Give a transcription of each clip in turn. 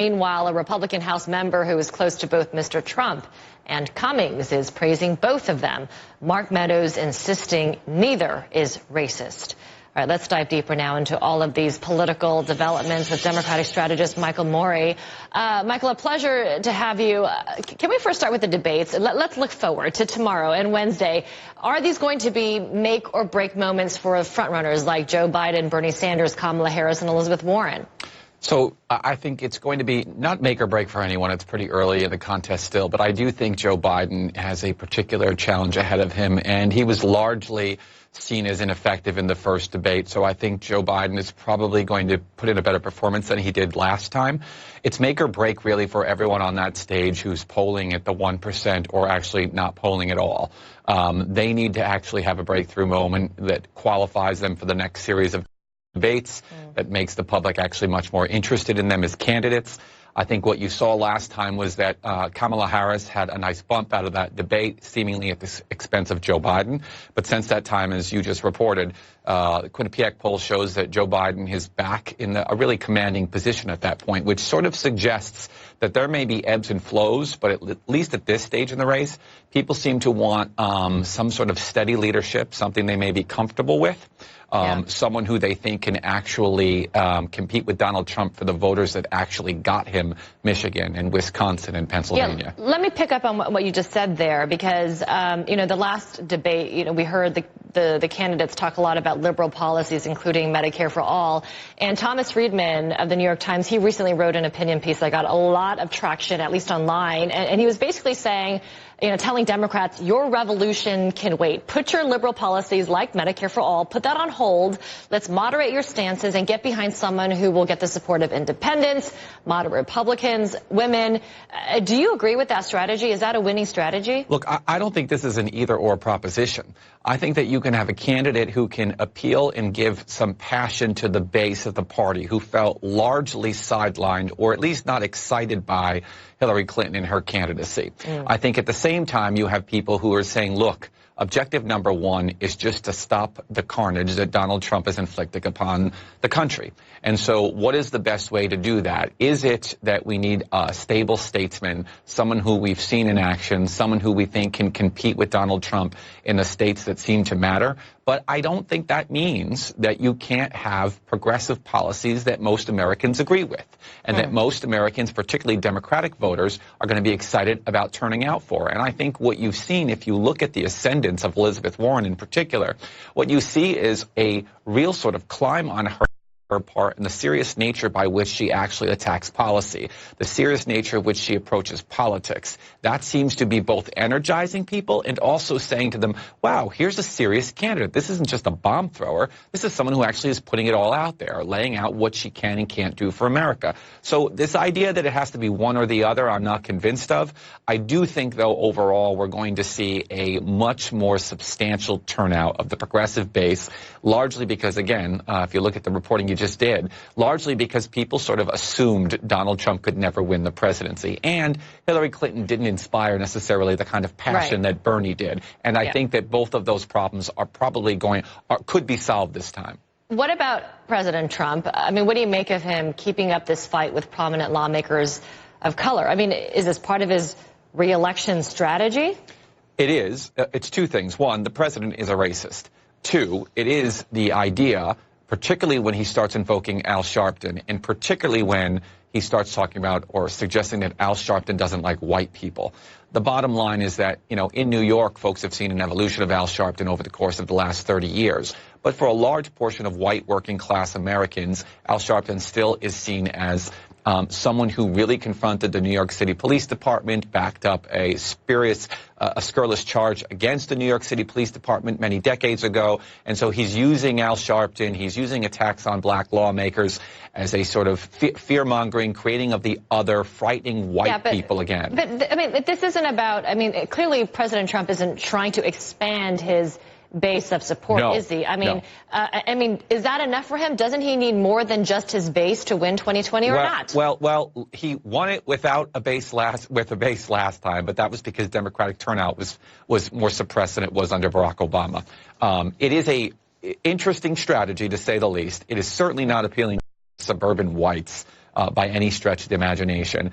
Meanwhile, a Republican House member who is close to both Mr. Trump and Cummings is praising both of them. Mark Meadows insisting neither is racist. All right, let's dive deeper now into all of these political developments with Democratic strategist Michael Morey. Michael, a pleasure to have you. Can we first start with the debates? Let's look forward to tomorrow and Wednesday. Are these going to be make or break moments for frontrunners like Joe Biden, Bernie Sanders, Kamala Harris, and Elizabeth Warren? So I think it's going to be not make or break for anyone. It's pretty early in the contest still, but I do think Joe Biden has a particular challenge ahead of him, and he was largely seen as ineffective in the first debate. So I think Joe Biden is probably going to put in a better performance than he did last time. It's make or break really for everyone on that stage who's polling at the 1% or actually not polling at all. They need to actually have a breakthrough moment that qualifies them for the next series of debates, that makes the public actually much more interested in them as candidates. I think what you saw last time was that Kamala Harris had a nice bump out of that debate, seemingly at the expense of Joe Biden. But since that time, as you just reported, the Quinnipiac poll shows that Joe Biden is back in a really commanding position at that point, which sort of suggests that there may be ebbs and flows, but at least at this stage in the race, people seem to want some sort of steady leadership, something they may be comfortable with. Someone who they think can actually compete with Donald Trump for the voters that actually got him Michigan and Wisconsin and Pennsylvania. Yeah, let me pick up on what you just said there, because, the last debate, we heard the candidates talk a lot about liberal policies, including Medicare for all. And Thomas Friedman of the New York Times, he recently wrote an opinion piece that got a lot of traction, at least online. And he was basically saying, telling Democrats, your revolution can wait. Put your liberal policies like Medicare for all, put that on hold. Let's moderate your stances and get behind someone who will get the support of independents, moderate Republicans, women. Do you agree with that strategy? Is that a winning strategy? Look, I don't think this is an either-or proposition. I think that you can have a candidate who can appeal and give some passion to the base of the party who felt largely sidelined or at least not excited by Hillary Clinton and her candidacy. I think at the same time you have people who are saying, look, objective number one is just to stop the carnage that Donald Trump has inflicted upon the country. And so what is the best way to do that? Is it that we need a stable statesman, someone who we've seen in action, someone who we think can compete with Donald Trump in the states that seem to matter? But I don't think that means that you can't have progressive policies that most Americans agree with and that most Americans, particularly Democratic voters, are going to be excited about turning out for. And I think what you've seen, if you look at the ascendance of Elizabeth Warren in particular, what you see is a real sort of climb on her part and the serious nature by which she actually attacks policy, the serious nature of which she approaches politics. That seems to be both energizing people and also saying to them, wow, here's a serious candidate. This isn't just a bomb thrower. This is someone who actually is putting it all out there, laying out what she can and can't do for America. So this idea that it has to be one or the other, I'm not convinced of. I do think, though, overall, we're going to see a much more substantial turnout of the progressive base, largely because, again, if you look at the reporting you just did, largely because people sort of assumed Donald Trump could never win the presidency. And Hillary Clinton didn't inspire necessarily the kind of passion that Bernie did. And I think that both of those problems are probably could be solved this time. What about President Trump? I mean, what do you make of him keeping up this fight with prominent lawmakers of color? I mean, is this part of his re-election strategy? It is. It's two things. One, the president is a racist. Two, it is the idea, particularly when he starts invoking Al Sharpton, and particularly when he starts talking about or suggesting that Al Sharpton doesn't like white people. The bottom line is that, in New York, folks have seen an evolution of Al Sharpton over the course of the last 30 years. But for a large portion of white working class Americans, Al Sharpton still is seen as someone who really confronted the New York City Police Department, backed up a scurrilous charge against the New York City Police Department many decades ago. And so he's using Al Sharpton, he's using attacks on black lawmakers as a sort of fear-mongering, creating of the other, frightening white people again. But, I mean, this isn't about, clearly President Trump isn't trying to expand his base of support, is he? I mean, is that enough for him? Doesn't he need more than just his base to win 2020 or not? Well, he won it without a base last time, but that was because Democratic turnout was more suppressed than it was under Barack Obama. It is a interesting strategy, to say the least. It is certainly not appealing to suburban whites by any stretch of the imagination.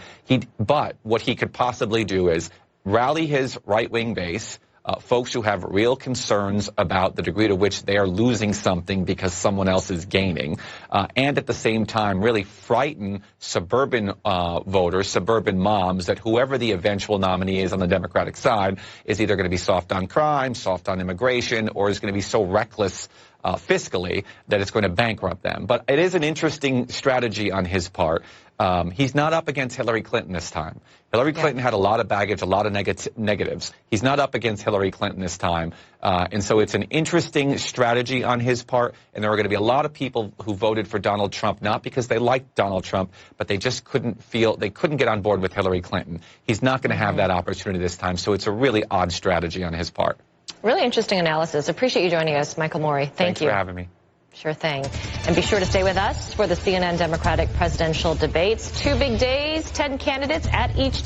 But what he could possibly do is rally his right-wing base, folks who have real concerns about the degree to which they are losing something because someone else is gaining, and at the same time really frighten suburban voters, suburban moms, that whoever the eventual nominee is on the Democratic side is either going to be soft on crime, soft on immigration, or is going to be so reckless fiscally that it's going to bankrupt them. But it is an interesting strategy on his part. He's not up against Hillary Clinton this time. Hillary Clinton had a lot of baggage, a lot of negatives. He's not up against Hillary Clinton this time. And so it's an interesting strategy on his part. And there are going to be a lot of people who voted for Donald Trump, not because they liked Donald Trump, but they just couldn't get on board with Hillary Clinton. He's not going to have that opportunity this time. So it's a really odd strategy on his part. Really interesting analysis. Appreciate you joining us, Michael Morey. Thanks for having me. Sure thing. And be sure to stay with us for the CNN Democratic presidential debates. 2 big days, 10 candidates at each